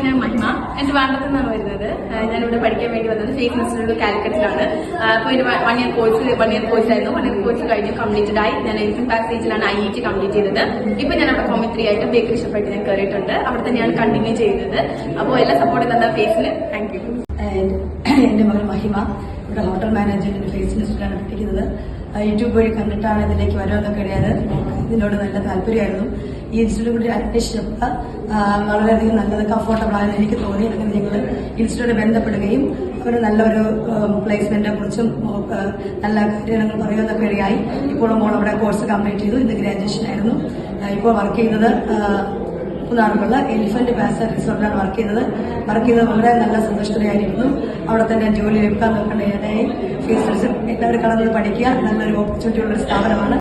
ഞാൻ മഹിമ. എന്റെ വാണ്ടത്തിൽ നിന്നാണ് വരുന്നത്. ഞാനിവിടെ പഠിക്കാൻ വേണ്ടി വന്നത് ഫേസ് ഇൻസ്റ്റിറ്റ്യൂട്ട് കാലിക്കറ്റിലാണ്. അപ്പോൾ ഒരു 1 ഇയർ കോഴ്സായിരുന്നു. 1 ഇയർ കോഴ്സ് കഴിഞ്ഞു കംപ്ലീറ്റഡ് ആയി. ഞാൻ എലിഫന്റ് പാസേജിലാണ് IET കംപ്ലീറ്റ് ചെയ്തത്. ഇപ്പൊ ഞാൻ അവിടെ കോമി3 ആയിട്ട് ബേക്കറി ഷെഫായിട്ട് ഞാൻ കയറിയിട്ടുണ്ട്. അവിടെ തന്നെയാണ് കണ്ടിന്യൂ ചെയ്യുന്നത്. അപ്പോൾ എല്ലാ സപ്പോർട്ടും തന്ന ഫേസിന് താങ്ക് യു. എന്റെ മകൾ മഹിമ ഇവിടെ ഹോട്ടൽ മാനേജ്മെന്റിന്റെ ഫേസ് ഇൻസ്റ്റിറ്റ്യൂട്ടാണ് പഠിക്കുന്നത്. യൂട്യൂബ് വഴി കണ്ടിട്ടാണ് ഇതിലേക്ക് വരുമെന്നൊക്കെ അറിയാതെ ഇതിനോട് നല്ല താല്പര്യമായിരുന്നു. ഈ ഇൻസ്റ്റിറ്റ്യൂട്ടിൽ അന്വേഷിച്ചപ്പോൾ വളരെയധികം നല്ലത് കംഫോർട്ടബിൾ ആയെന്ന് എനിക്ക് തോന്നി. അങ്ങനെ ഞങ്ങൾ ഇൻസ്റ്റിറ്റ്യൂട്ട് ബന്ധപ്പെടുകയും അവർ നല്ലൊരു പ്ലേസ്മെന്റിനെ കുറിച്ചും നല്ല കാര്യങ്ങൾ പറയുമെന്നൊക്കെ ഇടയായി. ഇപ്പോൾ മോൾ അവിടെ കോഴ്സ് കംപ്ലീറ്റ് ചെയ്തു. ഇന്ന് ഗ്രാജുവേഷൻ ആയിരുന്നു. ഇപ്പോൾ വർക്ക് ചെയ്യുന്നത് നാടുള്ള എലിഫന്റ് പാസ റിസോർട്ടിലാണ് വർക്ക് ചെയ്തത് വളരെ നല്ല സന്തുഷ്ടതയായിരിക്കുന്നു. അവിടെ തന്നെ ജോലി എടുക്കാൻ നോക്കേണ്ടതായി ഫീസ് എല്ലാവരും കടന്നത് പഠിക്കുക. നല്ലൊരു ഓപ്പർച്യൂണിറ്റി ഉള്ള ഒരു സ്ഥാപനമാണ്.